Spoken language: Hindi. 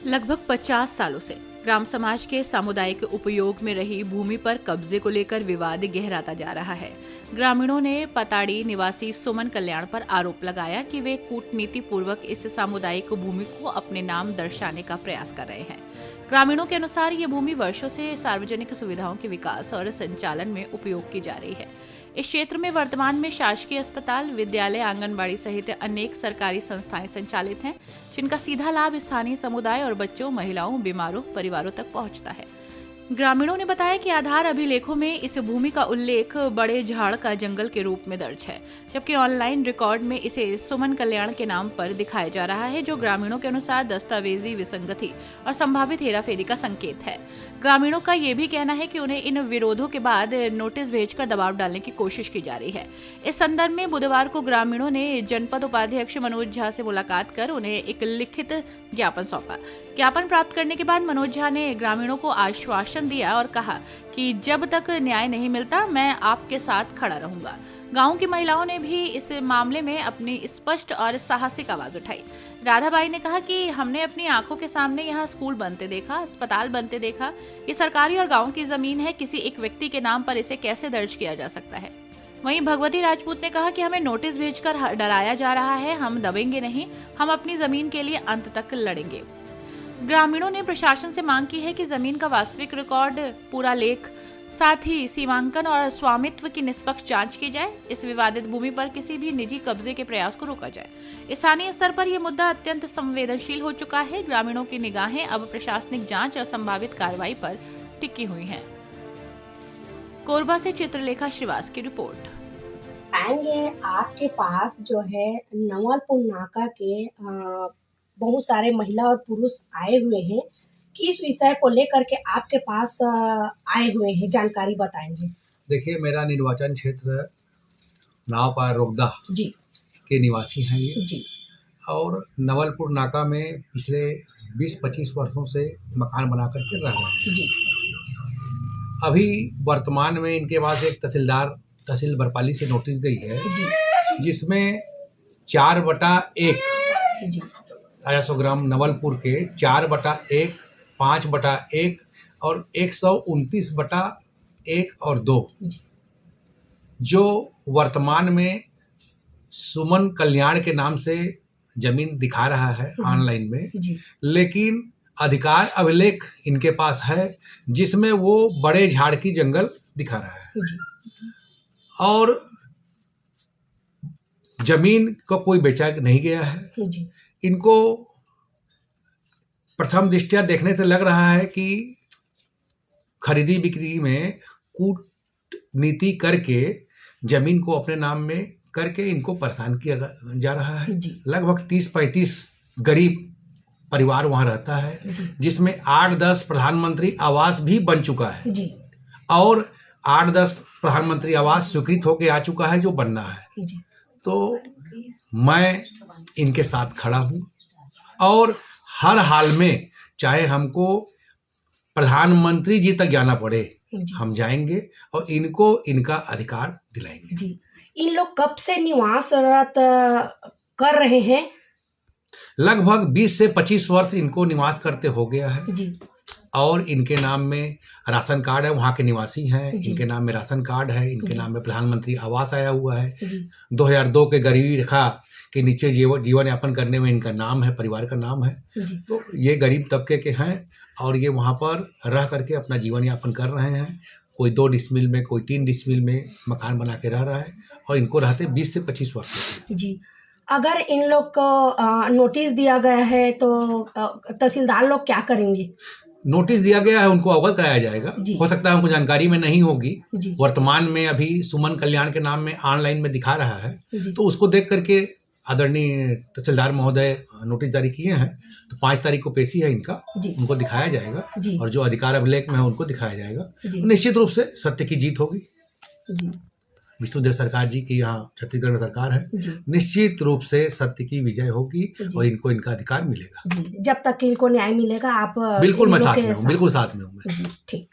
लगभग 50 सालों से ग्राम समाज के सामुदायिक उपयोग में रही भूमि पर कब्जे को लेकर विवाद गहराता जा रहा है। ग्रामीणों ने पताड़ी निवासी सुमन कल्याण पर आरोप लगाया कि वे कूटनीति पूर्वक इस सामुदायिक भूमि को अपने नाम दर्शाने का प्रयास कर रहे हैं। ग्रामीणों के अनुसार ये भूमि वर्षों से सार्वजनिक सुविधाओं के विकास और संचालन में उपयोग की जा रही है। इस क्षेत्र में वर्तमान में शासकीय अस्पताल, विद्यालय, आंगनबाड़ी सहित अनेक सरकारी संस्थाएं संचालित हैं, जिनका सीधा लाभ स्थानीय समुदाय और बच्चों, महिलाओं, बीमारों, परिवारों तक पहुंचता है। ग्रामीणों ने बताया कि आधार अभिलेखों में इस भूमि का उल्लेख बड़े झाड़ का जंगल के रूप में दर्ज है, जबकि ऑनलाइन रिकॉर्ड में इसे सुमन कल्याण के नाम पर दिखाया जा रहा है, जो ग्रामीणों के अनुसार दस्तावेजी विसंगति और संभावित हेराफेरी का संकेत है। ग्रामीणों का ये भी कहना है कि उन्हें इन विरोधों के बाद नोटिस भेजकर दबाव डालने की कोशिश की जा रही है। इस संदर्भ में बुधवार को ग्रामीणों ने जनपद उपाध्यक्ष मनोज झा से मुलाकात कर उन्हें एक लिखित ज्ञापन सौंपा। ज्ञापन प्राप्त करने के बाद मनोज झा ने ग्रामीणों को आश्वासन दिया और कहा कि जब तक न्याय नहीं मिलता मैं आपके साथ खड़ा रहूंगा। गांव की महिलाओं ने भी इस मामले में अपनी स्पष्ट और साहसिक आवाज उठाई। राधाबाई ने कहा कि हमने अपनी आंखों के सामने यहाँ स्कूल बनते देखा, अस्पताल बनते देखा। ये सरकारी और गांव की जमीन है, किसी एक व्यक्ति के नाम पर इसे कैसे दर्ज किया जा सकता है। वहीं भगवती राजपूत ने कहा कि हमें नोटिस भेजकर डराया जा रहा है, हम दबेंगे नहीं, हम अपनी जमीन के लिए अंत तक लड़ेंगे। ग्रामीणों ने प्रशासन से मांग की है कि जमीन का वास्तविक रिकॉर्ड, पूरा लेख, साथ ही सीमांकन और स्वामित्व की निष्पक्ष जांच की जाए। इस विवादित भूमि पर किसी भी निजी कब्जे के प्रयास को रोका जाए। स्थानीय स्तर पर यह मुद्दा अत्यंत संवेदनशील हो चुका है। ग्रामीणों की निगाहें अब प्रशासनिक जांच और संभावित कार्रवाई पर टिकी हुई हैं। कोरबा से चित्रलेखा श्रीवास की रिपोर्ट। आएंगे आपके पास जो है नवलपुर नाका के बहुत सारे महिला और पुरुष आए हुए हैं, किस विषय को लेकर के आपके पास आए हुए हैं, जानकारी बताएंगे। देखिए, मेरा निर्वाचन क्षेत्र नावपार रोगदा जी के निवासी हैं ये जी और नवलपुर नाका में पिछले 20-25 वर्षों से मकान बना करके रह रहे हैं जी। अभी वर्तमान में इनके पास एक तहसील बरपाली से नोटिस गई है जी, जिसमें 4/1 जी, राजा 100 ग्राम नवलपुर के 4/1, 5/1 और 129/1 और 2 जो वर्तमान में सुमन कल्याण के नाम से जमीन दिखा रहा है ऑनलाइन में, लेकिन अधिकार अभिलेख इनके पास है जिसमें वो बड़े झाड़ की जंगल दिखा रहा है और जमीन को कोई बेचा नहीं गया है। इनको प्रथम दृष्टया देखने से लग रहा है कि खरीदी बिक्री में कूटनीति करके जमीन को अपने नाम में करके इनको परेशान किया जा रहा है। लगभग 30-35 गरीब परिवार वहाँ रहता है, जिसमें 8-10 प्रधानमंत्री आवास भी बन चुका है और 8-10 प्रधानमंत्री आवास स्वीकृत होकर आ चुका है जो बनना है। तो मैं इनके साथ खड़ा हूँ और हर हाल में चाहे हमको प्रधानमंत्री जी तक जाना पड़े हम जाएंगे और इनको इनका अधिकार दिलाएंगे। इन लोग कब से निवासरत कर रहे हैं? लगभग 20 से 25 वर्ष इनको निवास करते हो गया है और इनके नाम में राशन कार्ड है, वहाँ के निवासी हैं, इनके नाम में राशन कार्ड है, इनके नाम में प्रधानमंत्री आवास आया हुआ है। 2002 के गरीबी रेखा के नीचे जीवन यापन करने में इनका नाम है, परिवार का नाम है। तो ये गरीब तबके के हैं और ये वहाँ पर रह करके अपना जीवन यापन कर रहे हैं। कोई 2 डिसमिल में, कोई 3 डिसमिल में मकान बना के रह रहा है और इनको रहते 20 से 25 वर्ष। जी, अगर इन लोग को नोटिस दिया गया है तो तहसीलदार लोग क्या करेंगे? नोटिस दिया गया है, उनको अवगत कराया जाएगा। हो सकता है उनको जानकारी में नहीं होगी। वर्तमान में अभी सुमन कल्याण के नाम में ऑनलाइन में दिखा रहा है, तो उसको देख करके आदरणीय तहसीलदार महोदय नोटिस जारी किए हैं। तो 5 तारीख को पेशी है इनका, उनको दिखाया जाएगा और जो अधिकार अभिलेख में है उनको दिखाया जाएगा। निश्चित रूप से सत्य की जीत होगी। विष्णुदेव सरकार जी की यहाँ छत्तीसगढ़ में सरकार है, निश्चित रूप से सत्य की विजय होगी और इनको इनका अधिकार मिलेगा। जब तक इनको न्याय मिलेगा आप बिल्कुल मैं साथ में हूँ, बिल्कुल साथ में हूँ मैं। ठीक।